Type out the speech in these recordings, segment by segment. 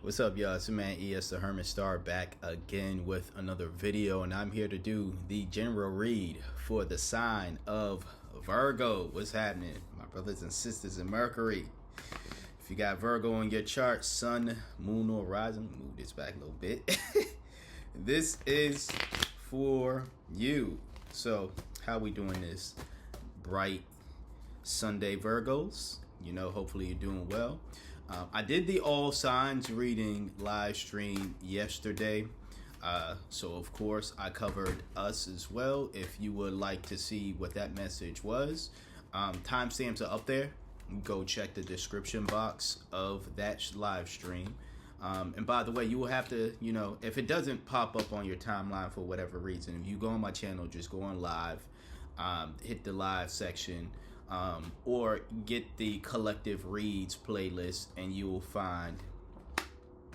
What's up, y'all? It's your man ES the Hermit Star back again with another video, and I'm here to do the general read for the sign of Virgo. What's happening, my brothers and sisters in Mercury? If you got Virgo on your chart, sun, moon, or rising, move this back a little bit. This is for you. So, how we doing this bright Sunday, Virgos? You know, hopefully you're doing well. I did the all signs reading live stream yesterday. So of course I covered us as well. If you would like to see what that message was, timestamps are up there. Go check the description box of that live stream. And by the way, you will have to, if it doesn't pop up on your timeline for whatever reason, if you go on my channel, just go on live, hit the live section. Or get the collective reads playlist and you will find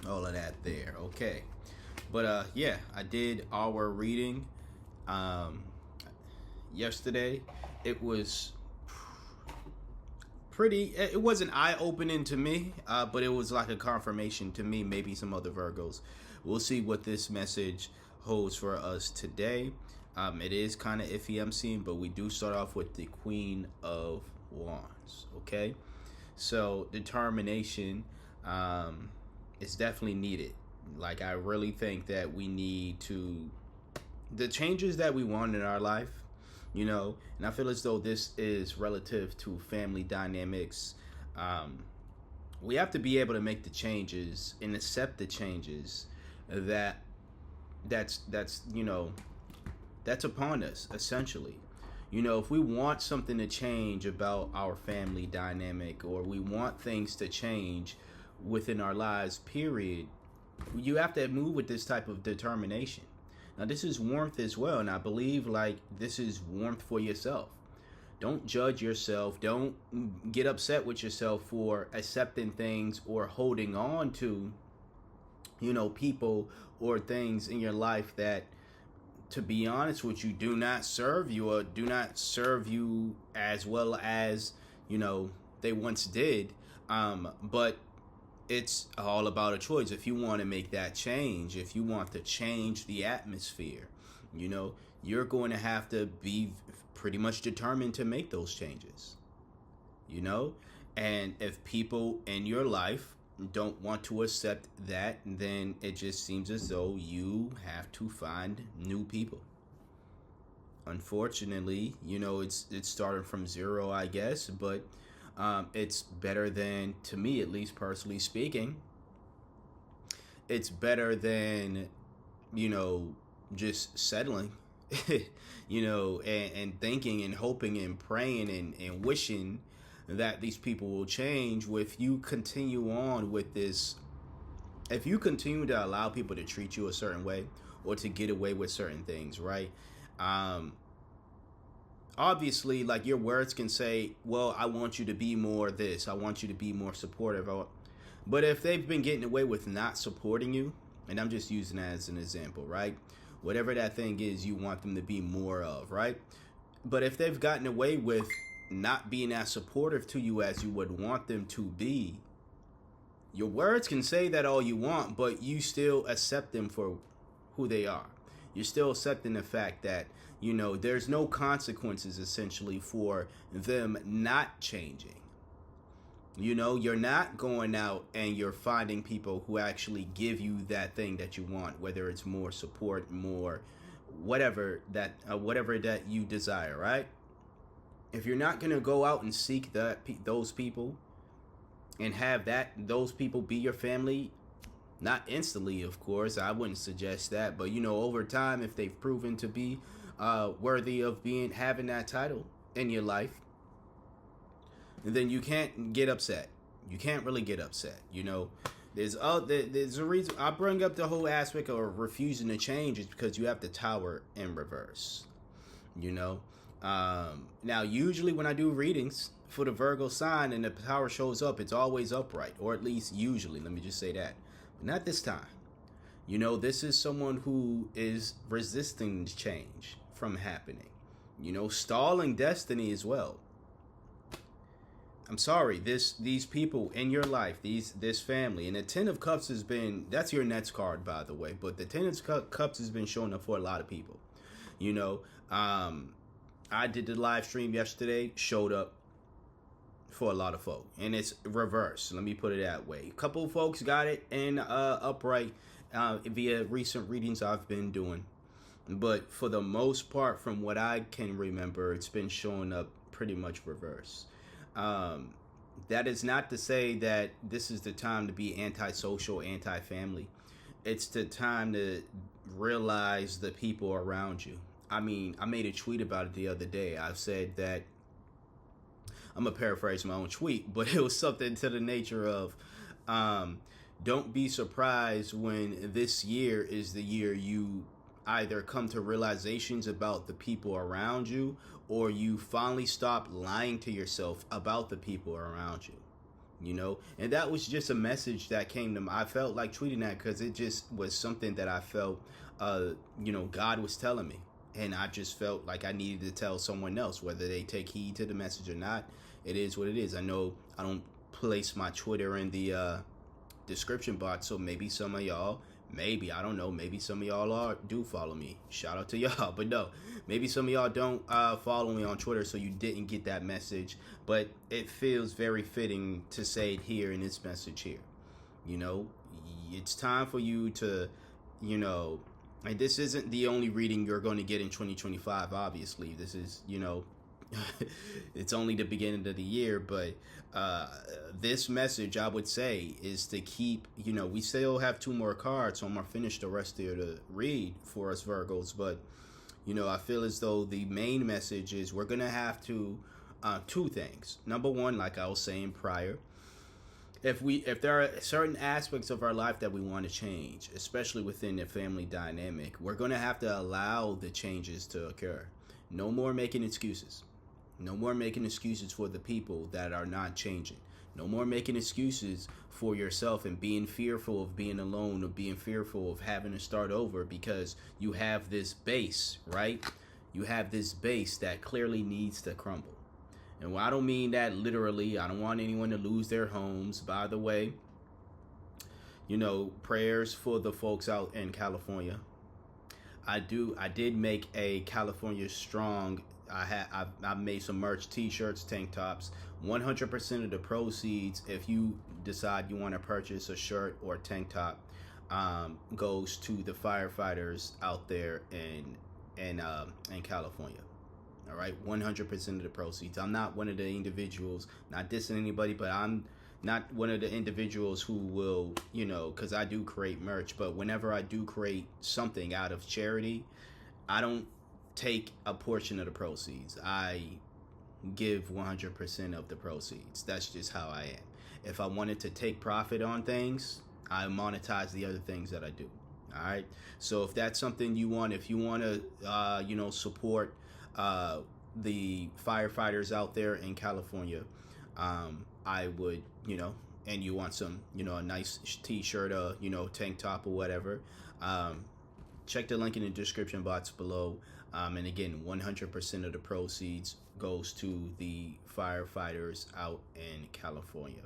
all of that there. Okay, but yeah, I did our reading yesterday. It was it wasn't eye-opening to me, but it was like a confirmation to me, maybe some other Virgos. We'll see what this message holds for us today. It is kind of iffy, I'm seeing, but we do start off with the Queen of Wands, okay? So determination is definitely needed. Like, I really think that we need the changes that we want in our life, and I feel as though this is relative to family dynamics. We have to be able to make the changes and accept the changes that's upon us, essentially. If we want something to change about our family dynamic, or we want things to change within our lives, period, you have to move with this type of determination. Now, this is warmth as well, and I believe this is warmth for yourself. Don't judge yourself. Don't get upset with yourself for accepting things or holding on to, people or things in your life that, to be honest with you, do not serve you, or do not serve you as well as, they once did. But it's all about a choice. If you want to make that change, if you want to change the atmosphere, you're going to have to be pretty much determined to make those changes, and if people in your life don't want to accept that, then it just seems as though you have to find new people. Unfortunately, it's starting from zero, I guess, but it's better than, to me at least, personally speaking, it's better than just settling and thinking and hoping and praying and wishing that these people will change. If you continue on with this, if you continue to allow people to treat you a certain way or to get away with certain things, right? Obviously, like, your words can say, well, I want you to be more this, I want you to be more supportive. But if they've been getting away with not supporting you, and I'm just using that as an example, right? Whatever that thing is you want them to be more of, right? But if they've gotten away with not being as supportive to you as you would want them to be, your words can say that all you want, but you still accept them for who they are. You're still accepting the fact that, there's no consequences essentially for them not changing. You're not going out and you're finding people who actually give you that thing that you want, whether it's more support, more whatever that you desire, right? If you're not going to go out and seek those people and have those people be your family, not instantly, of course, I wouldn't suggest that, but over time, if they've proven to be worthy of having that title in your life, then you can't get upset. You can't really get upset. There's a reason I bring up the whole aspect of refusing to change, is because you have the Tower in reverse. Now, usually when I do readings for the Virgo sign and the Tower shows up, it's always upright, or at least usually, let me just say that. But not this time. This is someone who is resisting change from happening, stalling destiny as well. I'm sorry, these people in your life, this family, and the Ten of Cups has been, that's your next card, by the way, but the Ten of Cups has been showing up for a lot of people. You know, I did the live stream yesterday, showed up for a lot of folk, and it's reverse. Let me put it that way. A couple of folks got it in upright via recent readings I've been doing, but for the most part, from what I can remember, it's been showing up pretty much reverse. That is not to say that this is the time to be antisocial, anti-family. It's the time to realize the people around you. I mean, I made a tweet about it the other day. I said that, I'm going to paraphrase my own tweet, but it was something to the nature of, don't be surprised when this year is the year you either come to realizations about the people around you, or you finally stop lying to yourself about the people around you, you know? And that was just a message that came to me. I felt like tweeting that because it just was something that I felt, God was telling me. And I just felt like I needed to tell someone else, whether they take heed to the message or not. It is what it is. I know I don't place my Twitter in the description box, so maybe some of y'all, I don't know, maybe some of y'all do follow me. Shout out to y'all. But no, maybe some of y'all don't follow me on Twitter, so you didn't get that message. But it feels very fitting to say it here in this message here. You know, it's time for you to, and this isn't the only reading you're going to get in 2025, obviously. This is, it's only the beginning of the year, but this message, I would say, is to keep, we still have 2 more cards, so I'm going to finish the rest of the read for us Virgos, but, I feel as though the main message is we're going to have to, 2 things. Number 1, like I was saying prior, if there are certain aspects of our life that we want to change, especially within the family dynamic, we're going to have to allow the changes to occur. No more making excuses. No more making excuses for the people that are not changing. No more making excuses for yourself and being fearful of being alone or being fearful of having to start over because you have this base, right? You have this base that clearly needs to crumble. And I don't mean that literally. I don't want anyone to lose their homes. By the way, prayers for the folks out in California. I did make a California Strong. I made some merch, t-shirts, tank tops. 100% of the proceeds, if you decide you want to purchase a shirt or tank top, goes to the firefighters out there in California. All right, 100% of the proceeds. I'm not one of the individuals, not dissing anybody, but I'm not one of the individuals who will, because I do create merch, but whenever I do create something out of charity, I don't take a portion of the proceeds. I give 100% of the proceeds. That's just how I am. If I wanted to take profit on things, I monetize the other things that I do. All right. So if that's something you want, if you want to, support the firefighters out there in California, I would, and you want some, a nice t-shirt, tank top or whatever, check the link in the description box below. And again, 100% of the proceeds goes to the firefighters out in California.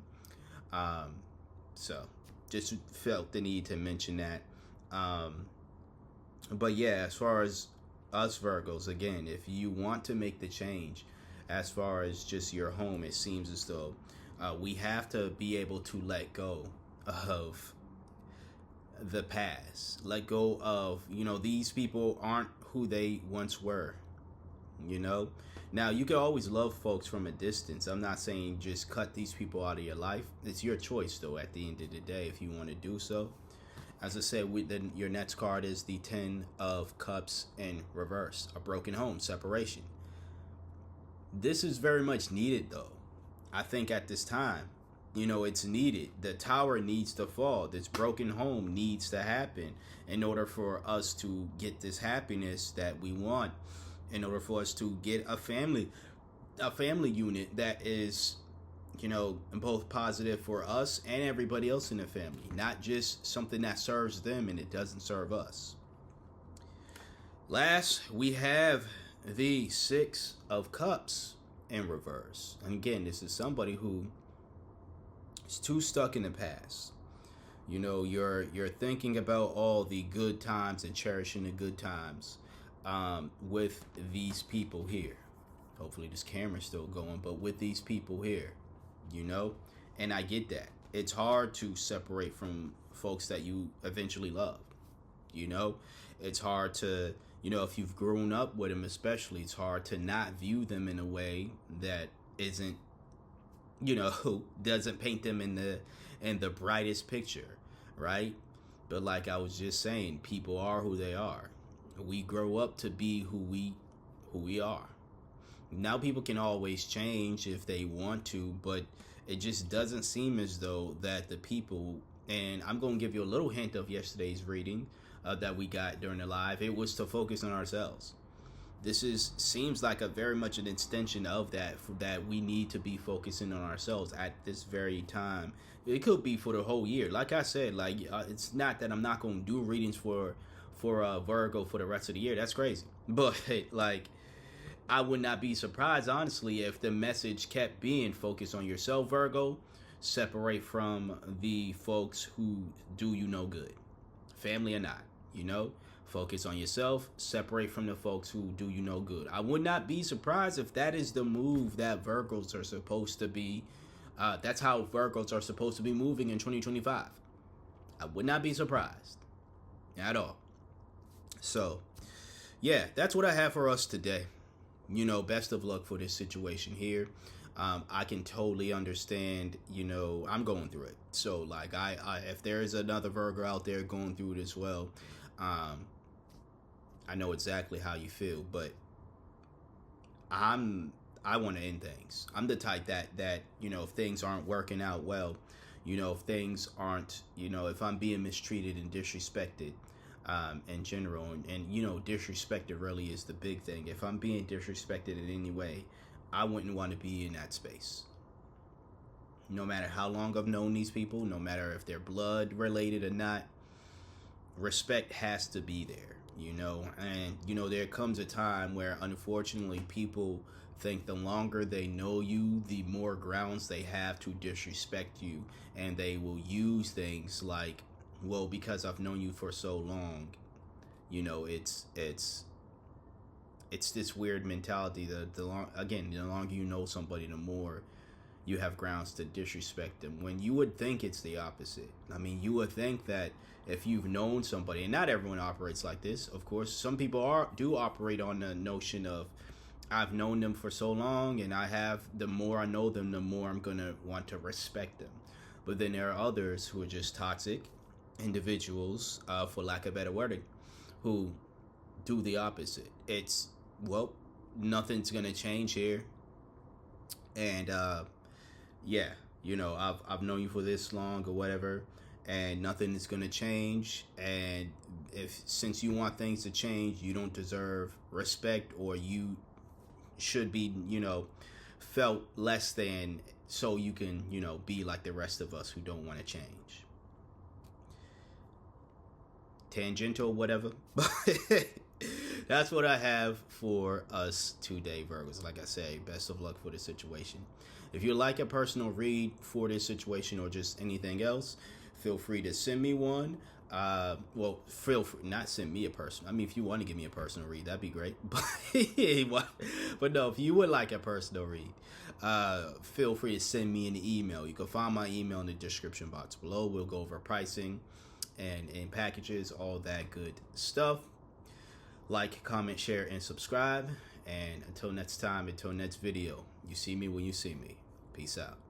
So just felt the need to mention that. But yeah, as far as us Virgos, again, if you want to make the change as far as just your home, it seems as though we have to be able to let go of the past. Let go of, these people aren't who they once were. Now you can always love folks from a distance. I'm not saying just cut these people out of your life. It's your choice, though, at the end of the day, if you want to do so. As I said, your next card is the 10 of Cups in reverse, a broken home, separation. This is very much needed, though. I think at this time, it's needed. The tower needs to fall. This broken home needs to happen in order for us to get this happiness that we want, in order for us to get a family unit that is, both positive for us and everybody else in the family, not just something that serves them and it doesn't serve us. Last, we have the 6 of Cups in reverse. And again, this is somebody who is too stuck in the past. You know, you're thinking about all the good times and cherishing the good times with these people here. Hopefully this camera's still going, but with these people here, you know, and I get that. It's hard to separate from folks that you eventually love. You know, it's hard to, you know, if you've grown up with them, especially, it's hard to not view them in a way that isn't, you know, doesn't paint them in the brightest picture, right? But like I was just saying, people are who they are. We grow up to be who we are. Now people can always change if they want to, but it just doesn't seem as though that the people, and I'm going to give you a little hint of yesterday's reading that we got during the live. It was to focus on ourselves. This seems like a very much an extension of that we need to be focusing on ourselves at this very time. It could be for the whole year. Like I said, like it's not that I'm not going to do readings for Virgo for the rest of the year. That's crazy. But like, I would not be surprised, honestly, if the message kept being focus on yourself, Virgo. Separate from the folks who do you no good, family or not, you know. Focus on yourself, separate from the folks who do you no good. I would not be surprised if that is the move that Virgos are supposed to be. That's how Virgos are supposed to be moving in 2025. I would not be surprised at all. So, yeah, that's what I have for us today. You know, best of luck for this situation here. I can totally understand, you know, I'm going through it. So, like, I if there is another Virgo out there going through it as well, I know exactly how you feel, but I want to end things. I'm the type that, you know, if things aren't working out well, you know, if things aren't, you know, if I'm being mistreated and disrespected, in general, and you know, disrespected really is the big thing. If I'm being disrespected in any way, I wouldn't want to be in that space. No matter how long I've known these people, no matter if they're blood related or not, respect has to be there, you know. And you know, there comes a time where unfortunately people think the longer they know you, the more grounds they have to disrespect you, and they will use things like, well, because I've known you for so long, you know, it's this weird mentality that the longer you know somebody, the more you have grounds to disrespect them. When you would think it's the opposite. I mean, you would think that if you've known somebody, and not everyone operates like this, of course, some people do operate on the notion of, I've known them for so long, and the more I know them, the more I'm gonna want to respect them. But then there are others who are just toxic individuals, for lack of better wording, who do the opposite. It's, well, nothing's gonna change here, and yeah, you know, I've known you for this long or whatever, and nothing is gonna change. And since you want things to change, you don't deserve respect, or you should be, you know, felt less than, so you can, you know, be like the rest of us who don't want to change. Tangential, whatever. That's what I have for us today, Virgos. Like I say, best of luck for this situation. If you'd like a personal read for this situation or just anything else, feel free to send me one. Well, feel free, not send me a personal. I mean, if you want to give me a personal read, that'd be great. But no, if you would like a personal read, feel free to send me an email. You can find my email in the description box below. We'll go over pricing and packages, all that good stuff. Like, comment, share, and subscribe. And until next time, until next video, you see me when you see me. Peace out.